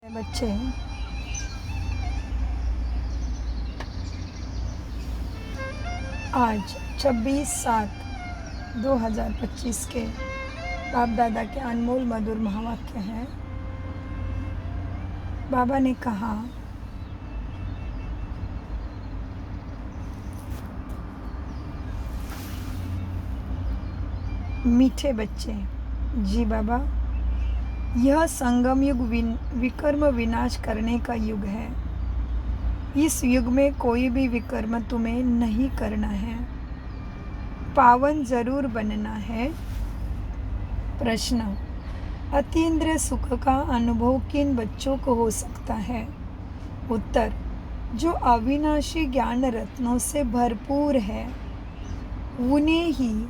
बच्चे, आज 26/7/2025 के बाप दादा के अनमोल मधुर महावाक्य हैं। बाबा ने कहा, मीठे बच्चे। जी बाबा, यह संगम युग विकर्म विनाश करने का युग है। इस युग में कोई भी विकर्म तुम्हें नहीं करना है, पावन जरूर बनना है। प्रश्न, अतीन्द्रिय सुख का अनुभव किन बच्चों को हो सकता है? उत्तर, जो अविनाशी ज्ञान रत्नों से भरपूर है उन्हें ही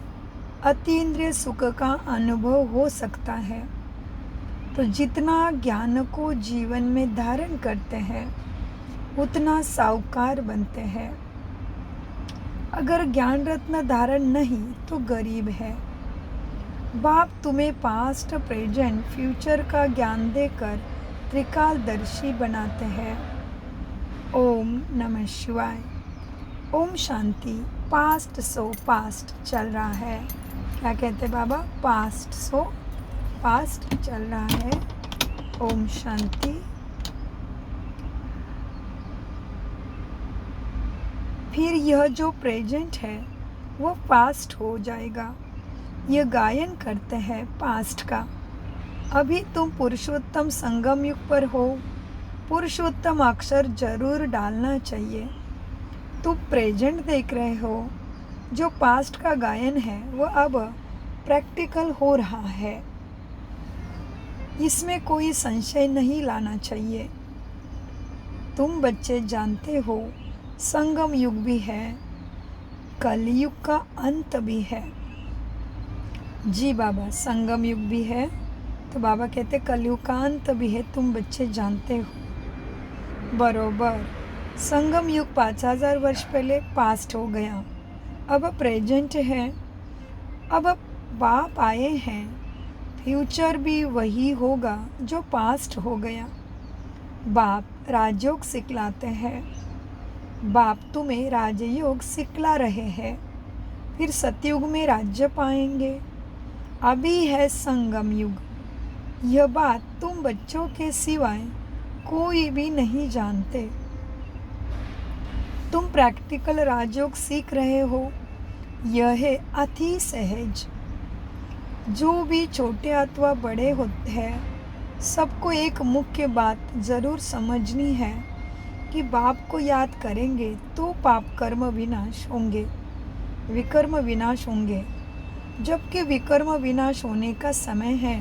अतीन्द्रिय सुख का अनुभव हो सकता है। तो जितना ज्ञान को जीवन में धारण करते हैं उतना साहूकार बनते हैं। अगर ज्ञान रत्न धारण नहीं तो गरीब है। बाप तुम्हें पास्ट, प्रेजेंट, फ्यूचर का ज्ञान देकर त्रिकालदर्शी बनाते हैं। ओम नमः शिवाय। Om Shanti. Past so past चल रहा है। क्या कहते बाबा? पास्ट सो पास्ट चल रहा है। ओम शांति। फिर यह जो प्रेजेंट है वो पास्ट हो जाएगा। यह गायन करते हैं पास्ट का। अभी तुम पुरुषोत्तम संगम युग पर हो। पुरुषोत्तम अक्षर जरूर डालना चाहिए। तुम प्रेजेंट देख रहे हो। जो पास्ट का गायन है वो अब प्रैक्टिकल हो रहा है। इसमें कोई संशय नहीं लाना चाहिए। तुम बच्चे जानते हो संगम युग भी है, कलयुग का अंत भी है। जी बाबा, संगम युग भी है तो बाबा कहते कलयुग का अंत भी है। तुम बच्चे जानते हो बरोबर। संगम युग 5000 वर्ष पहले पास्ट हो गया, अब प्रेजेंट है। अब बाप आए हैं, फ्यूचर भी वही होगा जो पास्ट हो गया। बाप राजयोग सिखलाते हैं। बाप तुम्हें राजयोग सिखला रहे हैं। फिर सतयुग में राज्य पाएंगे। अभी है संगम युग। यह बात तुम बच्चों के सिवाय कोई भी नहीं जानते। तुम प्रैक्टिकल राजयोग सीख रहे हो। यह है अति सहज। जो भी छोटे अथवा बड़े होते हैं सबको एक मुख्य बात जरूर समझनी है कि बाप को याद करेंगे तो पाप कर्म विनाश होंगे, विकर्म विनाश होंगे। जबकि विकर्म विनाश होने का समय है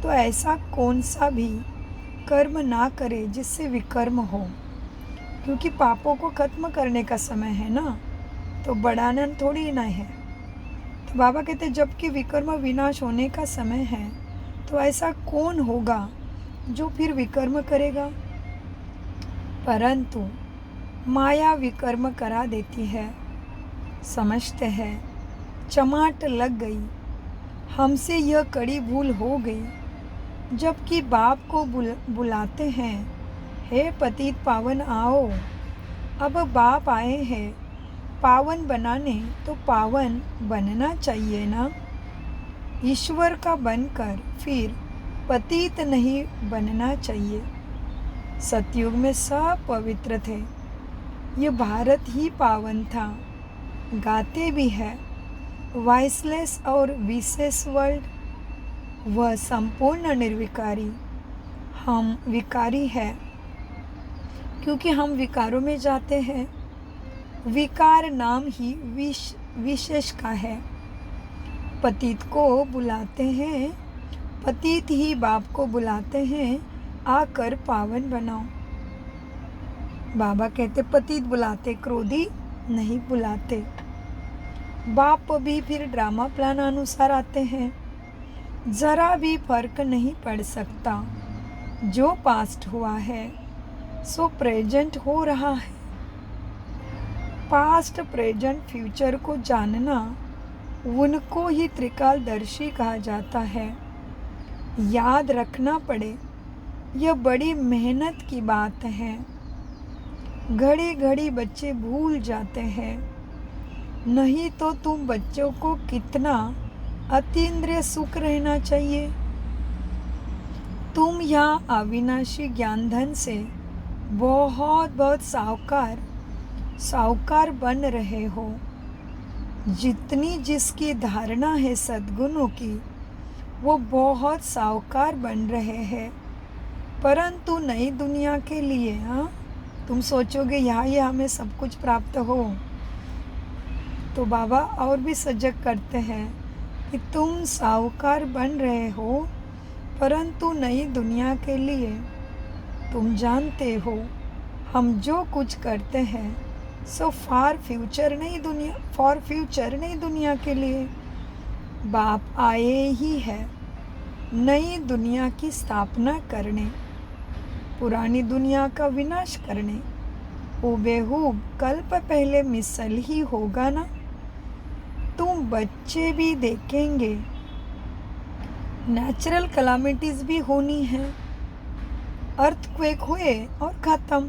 तो ऐसा कौन सा भी कर्म ना करे जिससे विकर्म हो, क्योंकि पापों को खत्म करने का समय है ना, तो बढ़ाना थोड़ी ना है। तो बाबा कहते जबकि विकर्म विनाश होने का समय है तो ऐसा कौन होगा जो फिर विकर्म करेगा? परंतु माया विकर्म करा देती है। समझते हैं चमाट लग गई, हमसे यह कड़ी भूल हो गई। जबकि बाप को बुलाते हैं, हे पतित पावन आओ। अब बाप आए हैं पावन बनाने, तो पावन बनना चाहिए ना। ईश्वर का बनकर फिर पतित नहीं बनना चाहिए। सतयुग में सब पवित्र थे। ये भारत ही पावन था। गाते भी है वॉइसलेस और विशेष वर्ल्ड, वह संपूर्ण निर्विकारी। हम विकारी है क्योंकि हम विकारों में जाते हैं। विकार नाम ही विशेष का है। पतित को बुलाते हैं, पतित ही बाप को बुलाते हैं, आकर पावन बनाओ। बाबा कहते पतित बुलाते, क्रोधी नहीं बुलाते। बाप भी फिर ड्रामा प्लान अनुसार आते हैं। जरा भी फर्क नहीं पड़ सकता। जो पास्ट हुआ है सो प्रेजेंट हो रहा है। पास्ट, प्रेजेंट, फ्यूचर को जानना उनको ही त्रिकालदर्शी कहा जाता है। याद रखना पड़े यह बड़ी मेहनत की बात है। घड़ी घड़ी बच्चे भूल जाते हैं, नहीं तो तुम बच्चों को कितना अतीन्द्रिय सुख रहना चाहिए। तुम यहाँ अविनाशी ज्ञान धन से बहुत बहुत साहूकार बन रहे हो। जितनी जिसकी धारणा है सद्गुणों की, वो बहुत साहूकार बन रहे हैं। परंतु नई दुनिया के लिए तुम सोचोगे यहाँ ये हमें सब कुछ प्राप्त हो, तो बाबा और भी सजग करते हैं कि तुम साहूकार बन रहे हो, परंतु नई दुनिया के लिए तुम जानते हो हम जो कुछ करते हैं फॉर फ्यूचर नई दुनिया के लिए। बाप आए ही है नई दुनिया की स्थापना करने, पुरानी दुनिया का विनाश करने। हुबेहूब कल्प पहले मिसल ही होगा ना। तुम बच्चे भी देखेंगे नेचुरल कलामिटीज भी होनी है। अर्थक्वेक हुए और ख़त्म।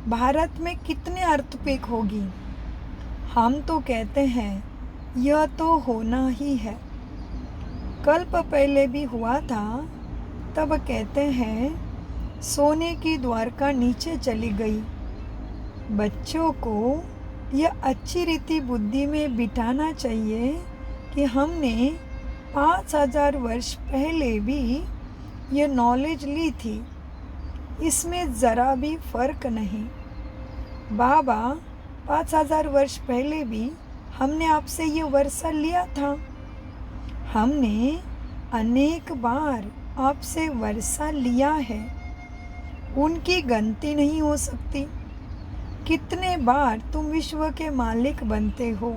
भारत में कितने अर्थक्वेक होगी? हम तो कहते हैं यह तो होना ही है। कल्प पहले भी हुआ था, तब कहते हैं सोने की द्वारका नीचे चली गई। बच्चों को यह अच्छी रीति बुद्धि में बिठाना चाहिए कि हमने 5000 वर्ष पहले भी ये नॉलेज ली थी, इसमें ज़रा भी फर्क नहीं। बाबा 5000 वर्ष पहले भी हमने आपसे ये वर्षा लिया था। हमने अनेक बार आपसे वर्षा लिया है, उनकी गिनती नहीं हो सकती। कितने बार तुम विश्व के मालिक बनते हो,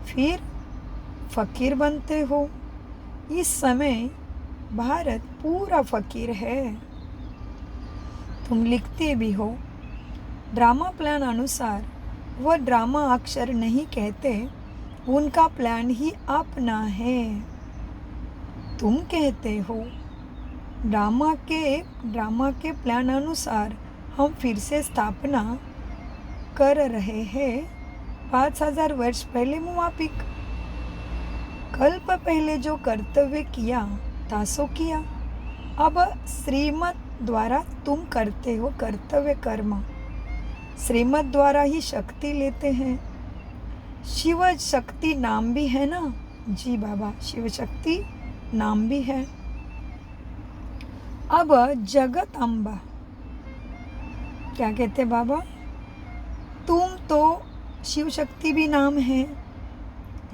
फिर फकीर बनते हो। इस समय भारत पूरा फकीर है। तुम लिखते भी हो ड्रामा प्लान अनुसार। वह ड्रामा अक्षर नहीं कहते, उनका प्लान ही अपना है। तुम कहते हो ड्रामा के प्लान अनुसार हम फिर से स्थापना कर रहे हैं 5000 वर्ष पहले मुवाफिक। कल्प पहले जो कर्तव्य किया था सो किया। अब श्रीमत द्वारा तुम करते हो कर्तव्य कर्म। श्रीमत द्वारा ही शक्ति लेते हैं। शिव शक्ति नाम भी है ना? जी बाबा, शिव शक्ति नाम भी है। अब जगत अम्बा क्या कहते बाबा? तुम तो शिव शक्ति भी नाम है।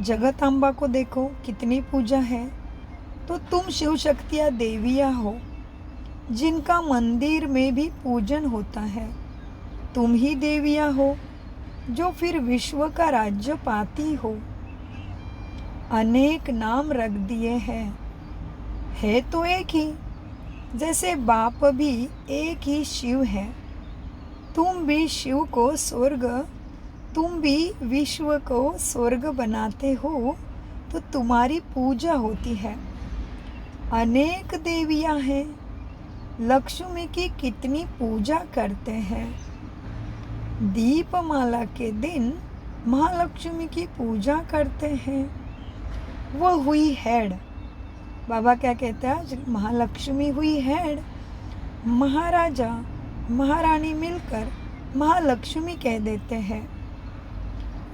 जगत अम्बा को देखो कितनी पूजा है। तो तुम शिव शक्तियाँ देवियाँ हो, जिनका मंदिर में भी पूजन होता है। तुम ही देवियाँ हो जो फिर विश्व का राज्य पाती हो। अनेक नाम रख दिए हैं, है तो एक ही। जैसे बाप भी एक ही शिव है। तुम भी शिव को स्वर्ग, तुम भी विश्व को स्वर्ग बनाते हो, तो तुम्हारी पूजा होती है। अनेक देवियाँ हैं। लक्ष्मी की कितनी पूजा करते हैं। दीपमाला के दिन महालक्ष्मी की पूजा करते हैं। वह हुई हेड। बाबा क्या कहते हैं? महालक्ष्मी हुई हेड। महाराजा महारानी मिलकर महालक्ष्मी कह देते हैं।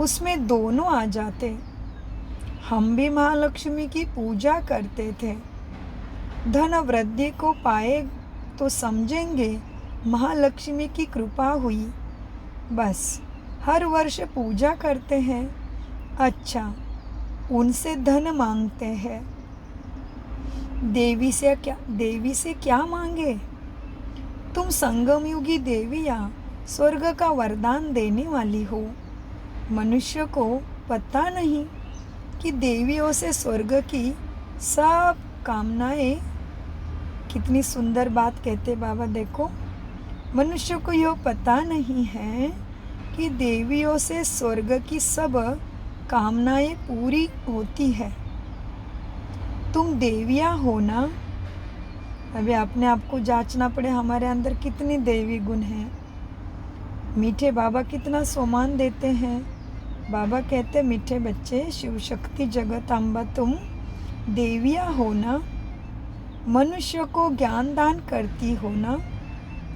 उसमें दोनों आ जाते। हम भी महालक्ष्मी की पूजा करते थे। धन वृद्धि को पाए तो समझेंगे महालक्ष्मी की कृपा हुई। बस हर वर्ष पूजा करते हैं। अच्छा, उनसे धन मांगते हैं। देवी से क्या मांगे? तुम संगम युगी देवियाँ स्वर्ग का वरदान देने वाली हो। मनुष्य को पता नहीं कि देवियों से स्वर्ग की सब कामनाएं। कितनी सुंदर बात कहते बाबा, देखो मनुष्य को यह पता नहीं है कि देवियों से स्वर्ग की सब कामनाएं पूरी होती है। तुम देवियाँ हो ना, अभी अपने आप को जांचना पड़े हमारे अंदर कितनी देवी गुण हैं। मीठे बाबा कितना सम्मान देते हैं। बाबा कहते मीठे बच्चे, शिव शक्ति जगत अम्बा तुम देविया हो ना, मनुष्य को ज्ञान दान करती हो ना,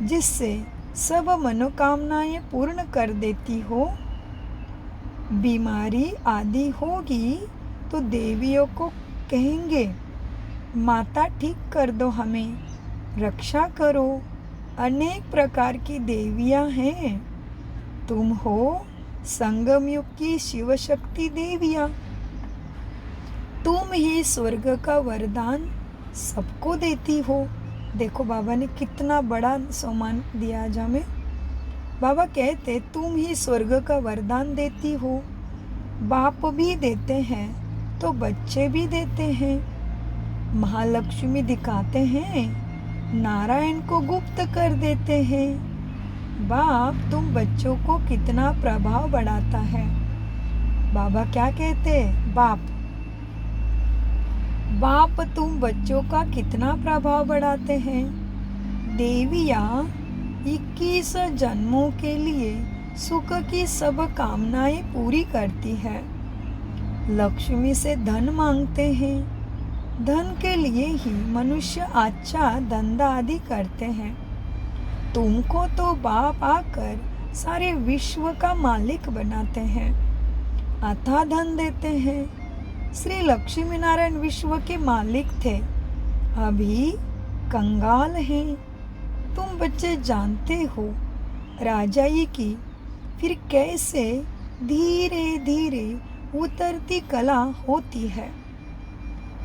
जिससे सब मनोकामनाएं पूर्ण कर देती हो। बीमारी आदि होगी तो देवियों को कहेंगे माता ठीक कर दो, हमें रक्षा करो। अनेक प्रकार की देवियां हैं। तुम हो संगम युग की शिव शक्ति देवियां। तुम ही स्वर्ग का वरदान सबको देती हो। देखो बाबा ने कितना बड़ा सम्मान दिया आज हमें। बाबा कहते तुम ही स्वर्ग का वरदान देती हो। बाप भी देते हैं तो बच्चे भी देते हैं। महालक्ष्मी दिखाते हैं, नारायण को गुप्त कर देते हैं। बाप तुम बच्चों को कितना प्रभाव बढ़ाता है। बाबा क्या कहते, बाप तुम बच्चों का कितना प्रभाव बढ़ाते हैं। देवियाँ 21 जन्मों के लिए सुख की सब कामनाएं पूरी करती है। लक्ष्मी से धन मांगते हैं। धन के लिए ही मनुष्य अच्छा धंधा आदि करते हैं। तुमको तो बाप आकर सारे विश्व का मालिक बनाते हैं, अथाह धन देते हैं। श्री लक्ष्मी नारायण विश्व के मालिक थे, अभी कंगाल हैं। तुम बच्चे जानते हो राजाई की फिर कैसे धीरे धीरे उतरती कला होती है।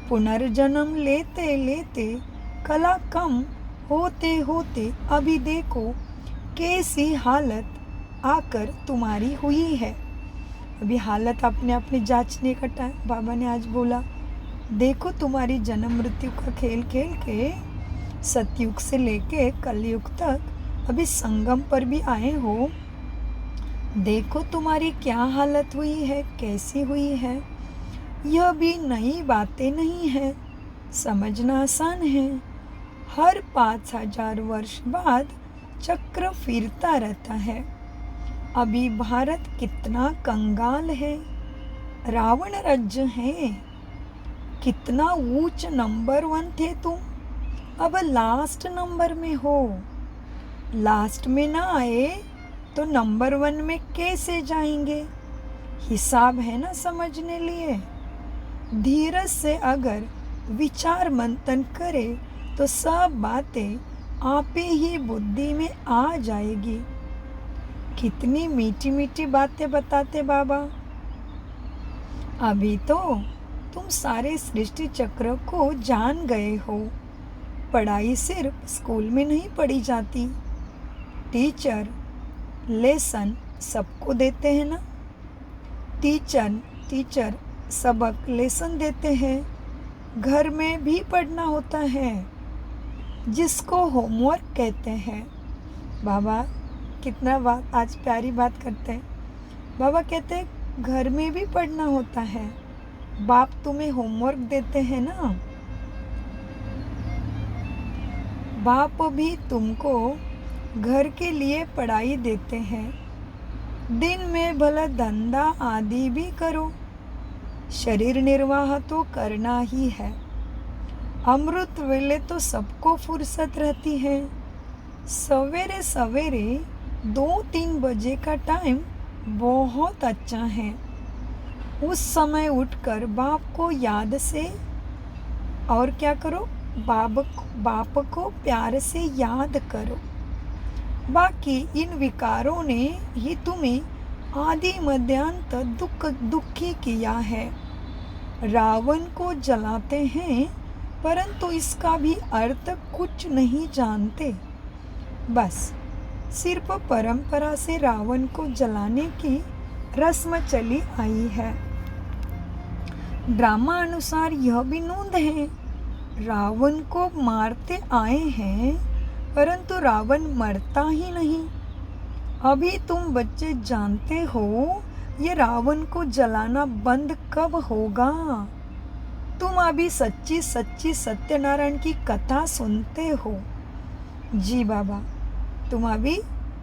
पुनर्जन्म लेते लेते कला कम होते होते अभी देखो कैसी हालत आकर तुम्हारी हुई है। अभी हालत अपने अपने जांचने का टाइम बाबा ने आज बोला। देखो तुम्हारी जन्म मृत्यु का खेल खेल के सतयुग से लेके कलयुग तक अभी संगम पर भी आए हो। देखो तुम्हारी क्या हालत हुई है, कैसी हुई है। यह भी नई बातें नहीं है, समझना आसान है। हर 5000 वर्ष बाद चक्र फिरता रहता है। अभी भारत कितना कंगाल है, रावण राज्य है। कितना ऊंच नंबर 1 थे तुम, अब लास्ट नंबर में हो। लास्ट में ना आए तो नंबर 1 में कैसे जाएंगे। हिसाब है ना समझने लिए। धीरज से अगर विचार मंथन करे तो सब बातें आपे ही बुद्धि में आ जाएगी। कितनी मीठी मीठी बातें बताते बाबा। अभी तो तुम सारे सृष्टि चक्र को जान गए हो। पढ़ाई सिर्फ स्कूल में नहीं पढ़ी जाती। टीचर लेसन सबको देते हैं ना। टीचर सबक लेसन देते हैं। घर में भी पढ़ना होता है, जिसको होमवर्क कहते हैं। बाबा कितना बात आज प्यारी बात करते हैं। बाबा कहते हैं घर में भी पढ़ना होता है। बाप तुम्हें होमवर्क देते हैं ना। बाप भी तुमको घर के लिए पढ़ाई देते हैं। दिन में भला धंधा आदि भी करो, शरीर निर्वाह तो करना ही है। अमृत वेले तो सबको फुर्सत रहती है। सवेरे सवेरे 2-3 बजे का टाइम बहुत अच्छा है। उस समय उठकर बाप को याद से और क्या करो, बाप को प्यार से याद करो। बाकी इन विकारों ने ही तुम्हें आदि मध्यांत दुखी किया है। रावण को जलाते हैं परंतु इसका भी अर्थ कुछ नहीं जानते। बस सिर्फ परंपरा से रावण को जलाने की रस्म चली आई है। ड्रामा अनुसार यह भी नोंद है, रावण को मारते आए हैं परंतु रावण मरता ही नहीं। अभी तुम बच्चे जानते हो ये रावण को जलाना बंद कब होगा। तुम अभी सच्ची सच्ची सत्यनारायण की कथा सुनते हो। जी बाबा, तुम अभी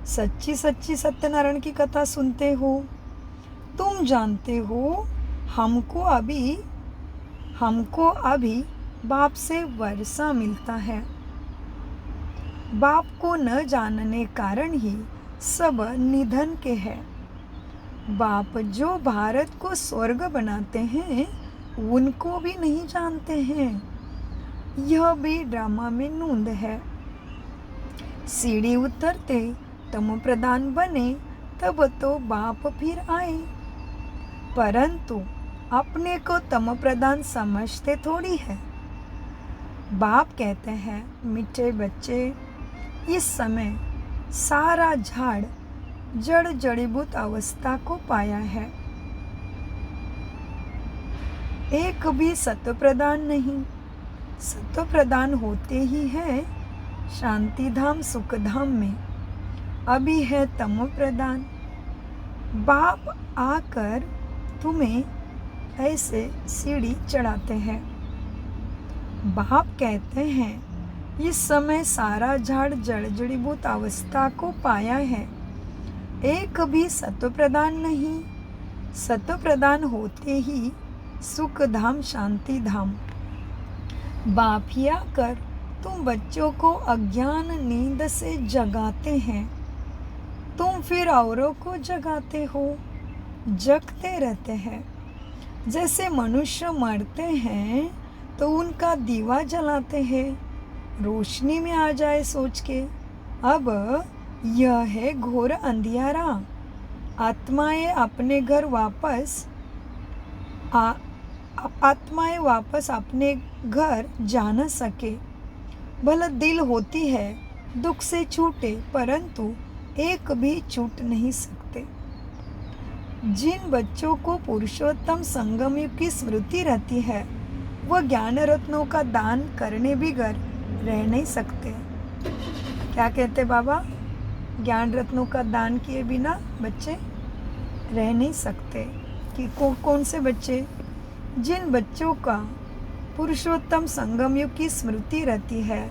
सच्ची सच्ची सत्यनारायण की कथा सुनते हो। तुम जानते हो हमको अभी बाप से वर्षा मिलता है। बाप को न जानने कारण ही सब निधन के हैं। बाप जो भारत को स्वर्ग बनाते हैं उनको भी नहीं जानते हैं। यह भी ड्रामा में नूंद है। सीढ़ी उतरते तम प्रधान बने तब तो बाप फिर आए, परंतु अपने को तम प्रधान समझते थोड़ी है। बाप कहते हैं, मीठे बच्चे, इस समय सारा झाड़ जड़ जड़ीभूत अवस्था को पाया है। एक भी सत्व प्रदान नहीं। सत्व प्रदान होते ही है शांति धाम सुख धाम में। अभी है तम प्रदान। बाप आकर तुम्हें ऐसे सीढ़ी चढ़ाते हैं। बाप कहते हैं, इस समय सारा झाड़ जड़ जड़ीभूत अवस्था को पाया है। एक भी सत्व प्रदान नहीं। सत्व प्रदान होते ही सुख धाम शांति धाम। बाप ही आकर तुम बच्चों को अज्ञान नींद से जगाते हैं। तुम फिर औरों को जगाते हो, जगते रहते हैं। जैसे मनुष्य मरते हैं तो उनका दीवा जलाते हैं, रोशनी में आ जाए सोच के। अब यह है घोर अंधियारा। आत्माएं अपने घर वापस अपने घर जा न सके। भला दिल होती है दुख से छूटे, परंतु एक भी छूट नहीं सकते। जिन बच्चों को पुरुषोत्तम संगम युग की स्मृति रहती है वह ज्ञान रत्नों का दान करने बिगर रह नहीं सकते। क्या कहते बाबा? ज्ञान रत्नों का दान किए बिना बच्चे रह नहीं सकते। कि कौन से बच्चे? जिन बच्चों का पुरुषोत्तम संगम युग की स्मृति रहती है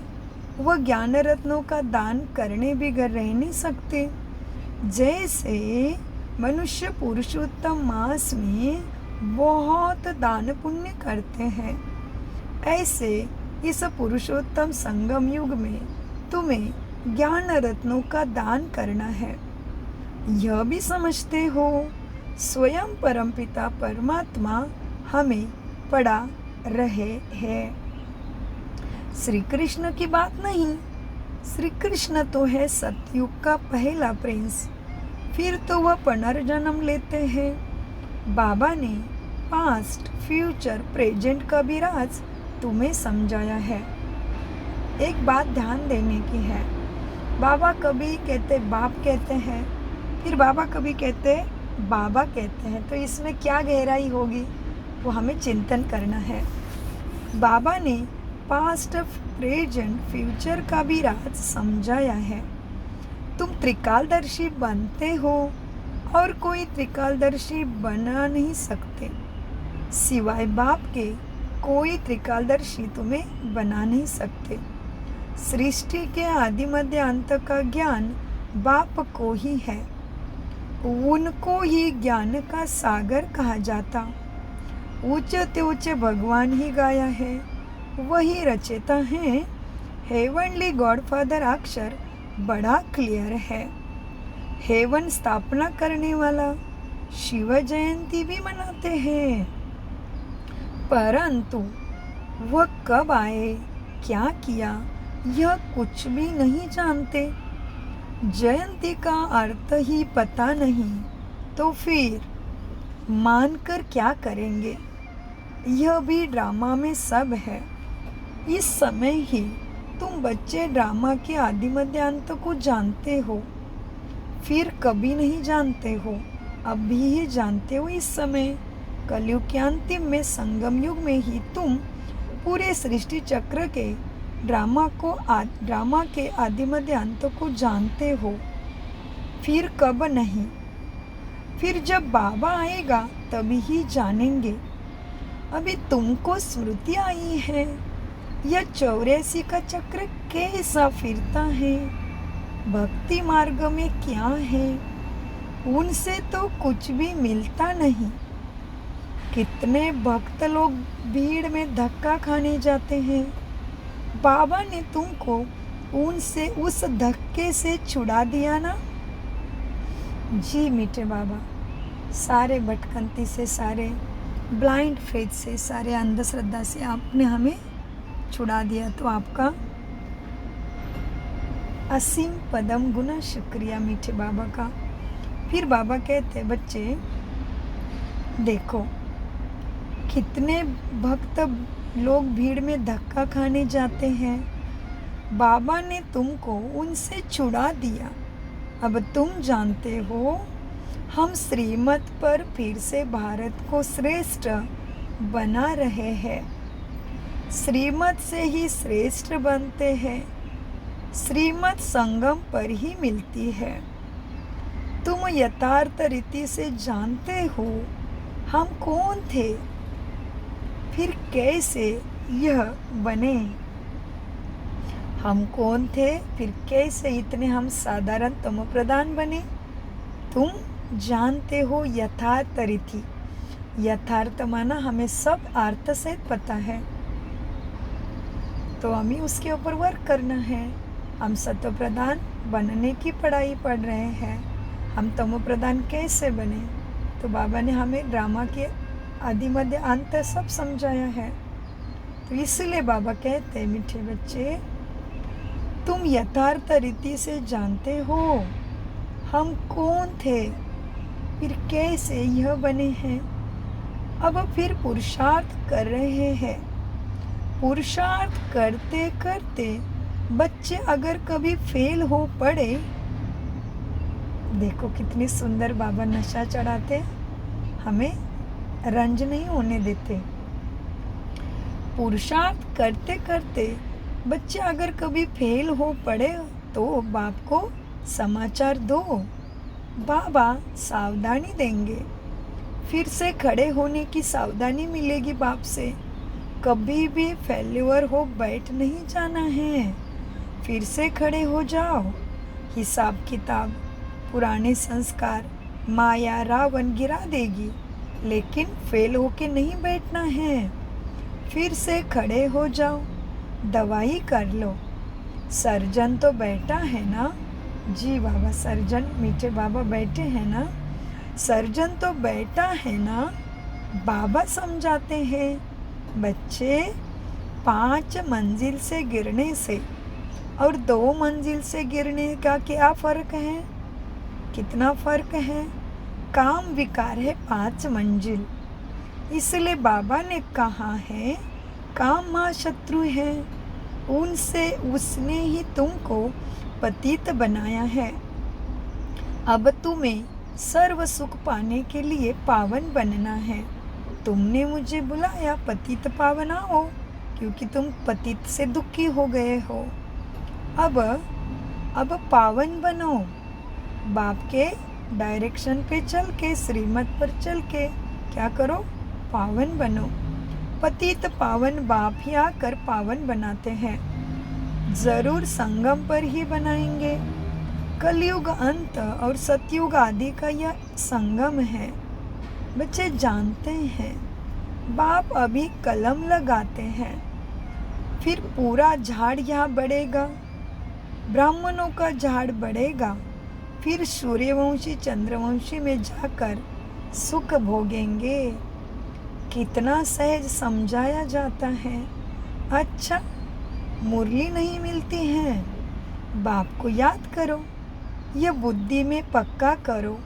वह ज्ञान रत्नों का दान करने बिगर रह नहीं सकते। जैसे मनुष्य पुरुषोत्तम मास में बहुत दान पुण्य करते हैं, ऐसे इस पुरुषोत्तम संगम युग में तुम्हें ज्ञान रत्नों का दान करना है। यह भी समझते हो स्वयं परमपिता परमात्मा हमें पढ़ा रहे हैं। श्री कृष्ण की बात नहीं। श्री कृष्ण तो है सतयुग का पहला प्रिंस, फिर तो वह पुनर्जन्म लेते हैं। बाबा ने पास्ट फ्यूचर प्रेजेंट का भी राज तुम्हें समझाया है। एक बात ध्यान देने की है, बाबा कभी कहते बाप कहते हैं, फिर बाबा कभी कहते बाबा कहते हैं, तो इसमें क्या गहराई होगी वो हमें चिंतन करना है। बाबा ने पास्ट प्रेजेंट फ्यूचर का भी राज समझाया है। तुम त्रिकालदर्शी बनते हो और कोई त्रिकालदर्शी बना नहीं सकते। सिवाय बाप के कोई त्रिकालदर्शी तुम्हें बना नहीं सकते। सृष्टि के आदि मध्य अंत का ज्ञान बाप को ही है। उनको ही ज्ञान का सागर कहा जाता। ऊंचे ऊंचे भगवान ही गाया है, वही रचेता है। हेवनली गॉडफादर अक्षर बड़ा क्लियर है। हेवन स्थापना करने वाला शिव जयंती भी मनाते हैं, परंतु वह कब आए, क्या किया, यह कुछ भी नहीं जानते। जयंती का अर्थ ही पता नहीं तो फिर मानकर क्या करेंगे। यह भी ड्रामा में सब है। इस समय ही तुम बच्चे ड्रामा के आदि मध्य अंत को जानते हो, फिर कभी नहीं जानते हो, अभी ही जानते हो। इस समय कलयुग के अंतिम में संगम युग में ही तुम पूरे सृष्टि चक्र के ड्रामा के आदि मध्य अंत को जानते हो, फिर कब नहीं। फिर जब बाबा आएगा तभी ही जानेंगे। अभी तुमको स्मृति आई है, यह 84 का चक्र कैसा फिरता है। भक्ति मार्ग में क्या है, उनसे तो कुछ भी मिलता नहीं। कितने भक्त लोग भीड़ में धक्का खाने जाते हैं। बाबा ने तुमको उनसे उस धक्के से छुड़ा दिया ना। जी मीठे बाबा, सारे भटकंती से, सारे ब्लाइंड फेथ से, सारे अंधश्रद्धा से आपने हमें छुड़ा दिया, तो आपका असीम पदम गुना शुक्रिया मीठे बाबा का। फिर बाबा कहते, बच्चे देखो कितने भक्त लोग भीड़ में धक्का खाने जाते हैं। बाबा ने तुमको उनसे छुड़ा दिया। अब तुम जानते हो, हम श्रीमत पर फिर से भारत को श्रेष्ठ बना रहे हैं। श्रीमत से ही श्रेष्ठ बनते हैं। श्रीमत संगम पर ही मिलती है। तुम यथार्थ रीति से जानते हो हम कौन थे, फिर कैसे यह बने। हम कौन थे, फिर कैसे इतने हम साधारण तमो प्रधान बने। तुम जानते हो यथार्थ रीति। यथार्थ माना हमें सब अर्थ से पता है, तो हमें उसके ऊपर वर्क करना है। हम सत्व प्रधान बनने की पढ़ाई पढ़ रहे हैं। हम तमो प्रधान कैसे बने, तो बाबा ने हमें ड्रामा के आदि मध्य अंत सब समझाया है। तो इसलिए बाबा कहते हैं, मीठे बच्चे तुम यथार्थ रीति से जानते हो हम कौन थे, फिर कैसे यह बने हैं। अब फिर पुरुषार्थ कर रहे हैं। पुरुषार्थ करते करते बच्चे अगर कभी फेल हो पड़े, देखो कितनी सुंदर बाबा नशा चढ़ाते, हमें रंज नहीं होने देते। पुरुषार्थ करते करते बच्चे अगर कभी फेल हो पड़े तो बाप को समाचार दो, बाबा सावधानी देंगे। फिर से खड़े होने की सावधानी मिलेगी बाप से। कभी भी फेल्यूर हो बैठ नहीं जाना है, फिर से खड़े हो जाओ। हिसाब किताब, पुराने संस्कार, माया रावण गिरा देगी, लेकिन फेल होके नहीं बैठना है। फिर से खड़े हो जाओ, दवाई कर लो। सर्जन तो बैठा है ना। जी बाबा, सर्जन मीठे बाबा बैठे हैं ना। सर्जन तो बैठा है ना। बाबा समझाते हैं, बच्चे 5 मंजिल से गिरने से और 2 मंजिल से गिरने का क्या फ़र्क है। कितना फ़र्क है। काम विकार है 5 मंजिल। इसलिए बाबा ने कहा है, काम महाशत्रु है, उनसे उसने ही तुमको पतित बनाया है। अब तुम्हें सर्व सुख पाने के लिए पावन बनना है। तुमने मुझे बुलाया पतित पावन आओ, क्योंकि तुम पतित से दुखी हो गए हो। अब पावन बनो। बाप के डायरेक्शन पे चल के, श्रीमत पर चल के क्या करो, पावन बनो। पतित पावन बाप ही आकर पावन बनाते हैं। जरूर संगम पर ही बनाएंगे। कलयुग अंत और सतयुग आदि का यह संगम है। बच्चे जानते हैं, बाप अभी कलम लगाते हैं, फिर पूरा झाड़ यहाँ बढ़ेगा, ब्राह्मणों का झाड़ बढ़ेगा, फिर सूर्यवंशी चंद्रवंशी में जाकर सुख भोगेंगे। कितना सहज समझाया जाता है। अच्छा, मुरली नहीं मिलती है, बाप को याद करो। यह बुद्धि में पक्का करो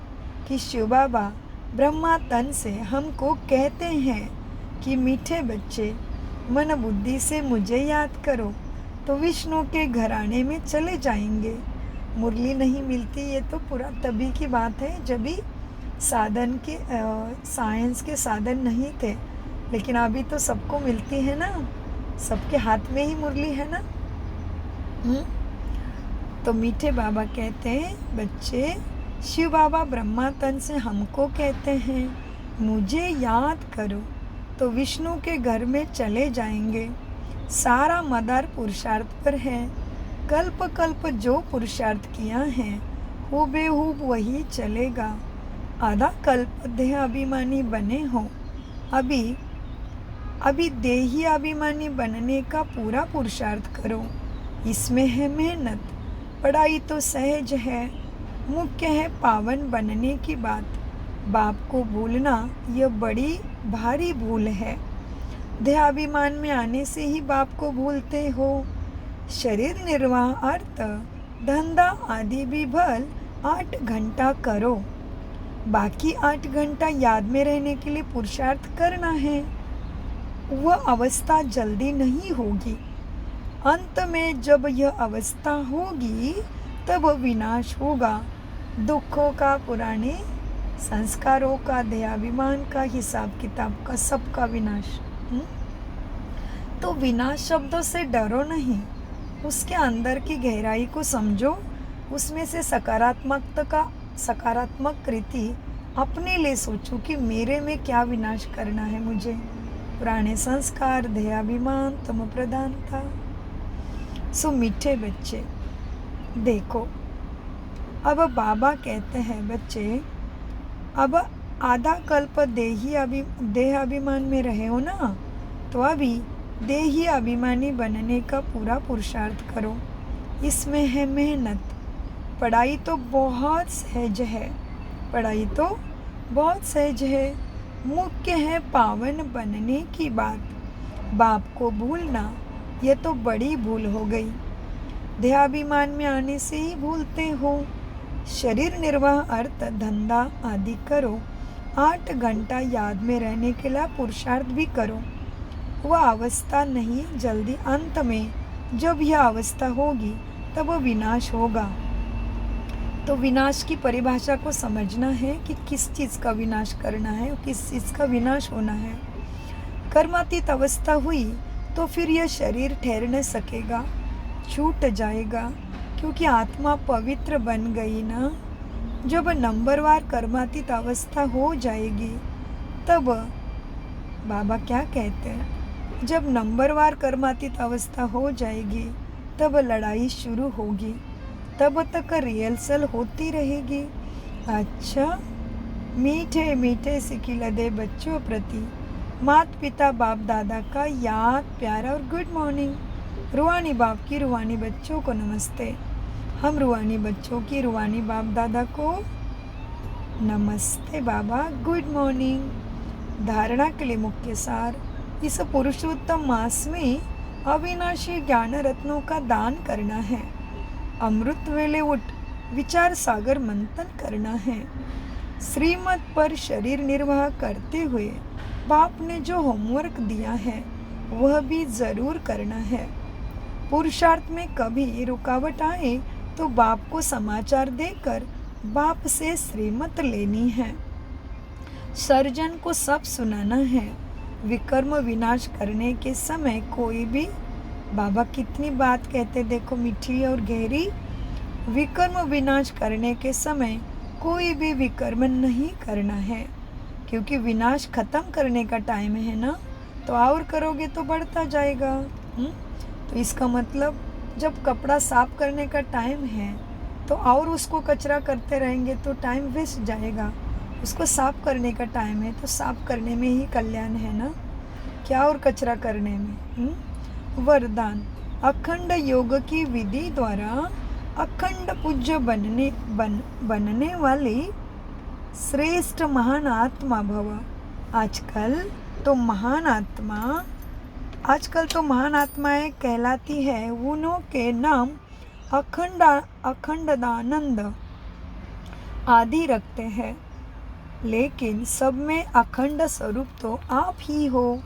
कि शिव बाबा ब्रह्मा तन से हमको कहते हैं कि मीठे बच्चे मन बुद्धि से मुझे याद करो, तो विष्णु के घराने में चले जाएंगे। मुरली नहीं मिलती, ये तो पूरा तभी की बात है जब भी साधन के साइंस के साधन नहीं थे, लेकिन अभी तो सबको मिलती है ना, सबके हाथ में ही मुरली है ना। तो मीठे बाबा कहते हैं, बच्चे शिव बाबा ब्रह्मा तन से हमको कहते हैं, मुझे याद करो, तो विष्णु के घर में चले जाएंगे। सारा मदार पुरुषार्थ पर है। कल्प कल्प जो पुरुषार्थ किया है हूबेहूब वही चलेगा। आधा कल्प देह अभिमानी बने हो, अभी देही अभिमानी बनने का पूरा पुरुषार्थ करो। इसमें है मेहनत। पढ़ाई तो सहज है, मुख्य है पावन बनने की बात। बाप को भूलना यह बड़ी भारी भूल है। देहाभिमान में आने से ही बाप को भूलते हो। शरीर निर्वाह अर्थ धंधा आदि भी भल 8 घंटा करो। बाकी 8 घंटा याद में रहने के लिए पुरुषार्थ करना है। वह अवस्था जल्दी नहीं होगी। अंत में जब यह अवस्था होगी तब विनाश होगा। दुखों का, पुराने संस्कारों का, देहाभिमान का, हिसाब किताब का, सबका विनाश। तो विनाश शब्दों से डरो नहीं, उसके अंदर की गहराई को समझो। उसमें से सकारात्मक कृति अपने लिए सोचो कि मेरे में क्या विनाश करना है मुझे। पुराने संस्कार, देहाभिमान, तम प्रधानता। सो मीठे बच्चे देखो, अब बाबा कहते हैं बच्चे, अब आधा कल्प देह अभिमान में रहे हो ना, तो अभी देही अभिमानी बनने का पूरा पुरुषार्थ करो। इसमें है मेहनत। पढ़ाई तो बहुत सहज है, मुख्य है पावन बनने की बात। बाप को भूलना यह तो बड़ी भूल हो गई। देहाभिमान में आने से ही भूलते हो। शरीर निर्वाह अर्थ धंधा आदि करो। 8 घंटा याद में रहने के लिए पुरुषार्थ भी करो। वह अवस्था नहीं जल्दी, अंत में जब यह अवस्था होगी तब वह विनाश होगा। तो विनाश की परिभाषा को समझना है कि किस चीज़ का विनाश करना है और किस चीज़ का विनाश होना है। कर्मातीत अवस्था हुई तो फिर यह शरीर ठहर न सकेगा, छूट जाएगा, क्योंकि आत्मा पवित्र बन गई ना। जब नंबरवार कर्मातीत अवस्था हो जाएगी तब बाबा क्या कहते हैं, जब नंबरवार कर्मातीत अवस्था हो जाएगी तब लड़ाई शुरू होगी। तब तक रिहर्सल होती रहेगी। अच्छा, मीठे मीठे सिकिलदे बच्चों प्रति माता पिता बाप दादा का याद, प्यारा और गुड मॉर्निंग। रूहानी बाप की रूहानी बच्चों को नमस्ते। हम रूहानी बच्चों की रूहानी बाप दादा को नमस्ते बाबा, गुड मॉर्निंग। धारणा के लिए मुख्य सार, इस पुरुषोत्तम मास में अविनाशी ज्ञान रत्नों का दान करना है। अमृत वेले उठ विचार सागर मंथन करना है। श्रीमत पर शरीर निर्वाह करते हुए बाप ने जो होमवर्क दिया है वह भी जरूर करना है। पुरुषार्थ में कभी रुकावट आए तो बाप को समाचार देकर बाप से श्रीमत लेनी है। सर्जन को सब सुनाना है। विकर्म विनाश करने के समय कोई भी, बाबा कितनी बात कहते देखो, मीठी और गहरी। विकर्म विनाश करने के समय कोई भी विकर्म नहीं करना है, क्योंकि विनाश खत्म करने का टाइम है ना, तो और करोगे तो बढ़ता जाएगा। तो इसका मतलब जब कपड़ा साफ करने का टाइम है तो और उसको कचरा करते रहेंगे तो टाइम वेस्ट जाएगा। उसको साफ करने का टाइम है तो साफ करने में ही कल्याण है ना, क्या और कचरा करने में। वरदान, अखंड योग की विधि द्वारा अखंड पूज्य बनने वाली श्रेष्ठ महान आत्मा भव। आजकल तो महान आत्माएं कहलाती है। उन्हों के नाम अखंडानंद आदि रखते हैं, लेकिन सब में अखंड स्वरूप तो आप ही हो।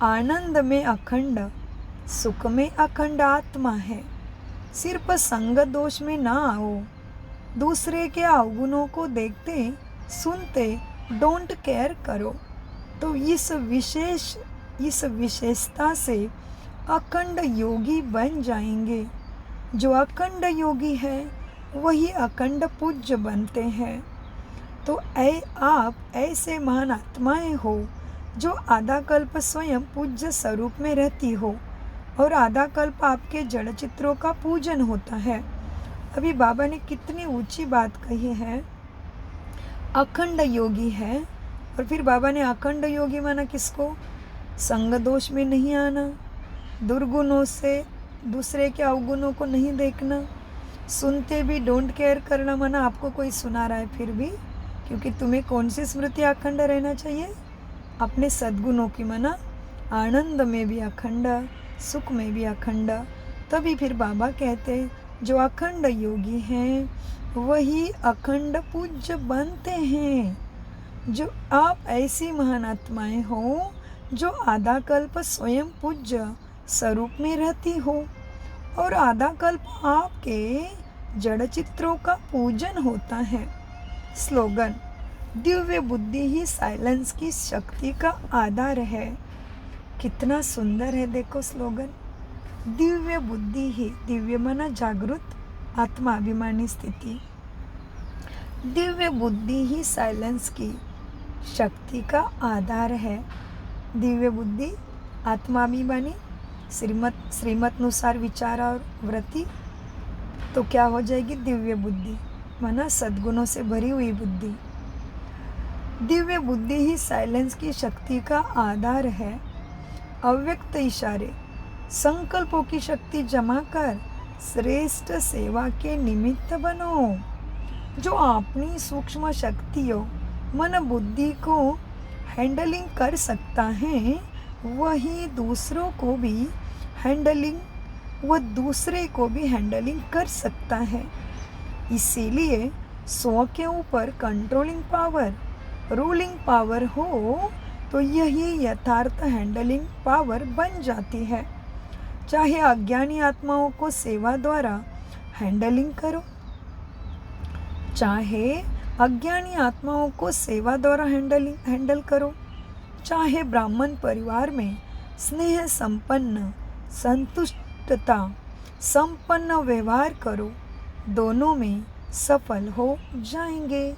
आनंद में अखंड, सुख में अखंड आत्मा है। सिर्फ संग दोष में ना आओ। दूसरे के अवगुणों को देखते सुनते डोंट केयर करो, तो इस विशेषता से अखंड योगी बन जाएंगे। जो अखंड योगी है वही अखंड पूज्य बनते हैं। तो आप ऐसे महान आत्माएं हो जो आधा कल्प स्वयं पूज्य स्वरूप में रहती हो और आधा कल्प आपके जड़ चित्रों का पूजन होता है। अभी बाबा ने कितनी ऊंची बात कही है, अखंड योगी है। और फिर बाबा ने अखंड योगी माना किसको? संग दोष में नहीं आना, दुर्गुणों से दूसरे के अवगुणों को नहीं देखना, सुनते भी डोंट केयर करना, माना आपको कोई सुना रहा है फिर भी, क्योंकि तुम्हें कौन सी स्मृति अखंड रहना चाहिए? अपने सद्गुणों की, माना आनंद में भी अखंड, सुख में भी अखंड। तभी फिर बाबा कहते जो अखंड योगी हैं वही अखंड पूज्य बनते हैं। जो आप ऐसी महान आत्माएं हो जो आधा कल्प स्वयं पूज्य स्वरूप में रहती हो और आधा कल्प आपके जड़ चित्रों का पूजन होता है। स्लोगन, दिव्य बुद्धि ही साइलेंस की शक्ति का आधार है। कितना सुंदर है देखो स्लोगन, दिव्य बुद्धि ही, दिव्य माना जागृत आत्माभिमानी स्थिति, दिव्य बुद्धि ही साइलेंस की शक्ति का आधार है। दिव्य बुद्धि आत्माभिमानी, श्रीमत अनुसार विचार और वृत्ति, तो क्या हो जाएगी? दिव्य बुद्धि माना सद्गुणों से भरी हुई बुद्धि। दिव्य बुद्धि ही साइलेंस की शक्ति का आधार है। अव्यक्त इशारे, संकल्पों की शक्ति जमा कर श्रेष्ठ सेवा के निमित्त बनो। जो अपनी सूक्ष्म शक्तियों मन बुद्धि को हैंडलिंग कर सकता है वही दूसरों को भी दूसरे को भी हैंडलिंग कर सकता है। इसीलिए 100 के ऊपर कंट्रोलिंग पावर, रूलिंग पावर हो तो यही यथार्थ हैंडलिंग पावर बन जाती है। चाहे अज्ञानी आत्माओं को सेवा द्वारा हैंडलिंग करो, चाहे अज्ञानी आत्माओं को सेवा द्वारा हैंडल करो, चाहे ब्राह्मण परिवार में स्नेह संपन्न, संतुष्टता संपन्न व्यवहार करो, दोनों में सफल हो जाएंगे।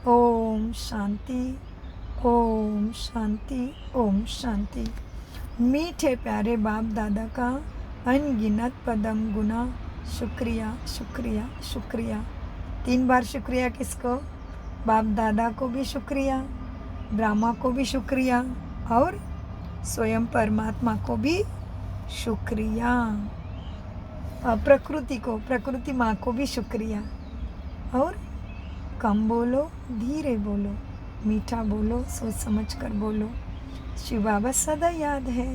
ओम शांति, ओम शांति, ओम शांति। मीठे प्यारे बाप दादा का अनगिनत पदम गुना शुक्रिया, शुक्रिया, शुक्रिया। 3 बार शुक्रिया किसको? बाप दादा को भी शुक्रिया, ब्रह्मा को भी शुक्रिया और स्वयं परमात्मा को भी शुक्रिया। प्रकृति माँ को भी शुक्रिया। और कम बोलो, धीरे बोलो, मीठा बोलो, सोच समझ कर बोलो। शिव बाबा सदा याद है,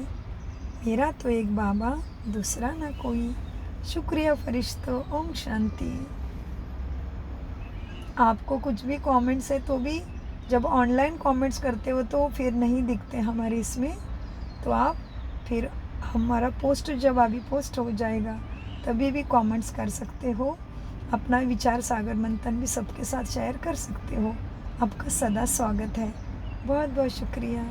मेरा तो एक बाबा, दूसरा ना कोई। शुक्रिया फरिश्तों। ओम शांति। आपको कुछ भी कमेंट्स है तो भी जब ऑनलाइन कमेंट्स करते हो तो फिर नहीं दिखते हमारे इसमें, तो आप फिर हमारा पोस्ट जब अभी पोस्ट हो जाएगा तभी भी कमेंट्स कर सकते हो। अपना विचार सागर मंथन भी सबके साथ शेयर कर सकते हो। आपका सदा स्वागत है। बहुत बहुत शुक्रिया।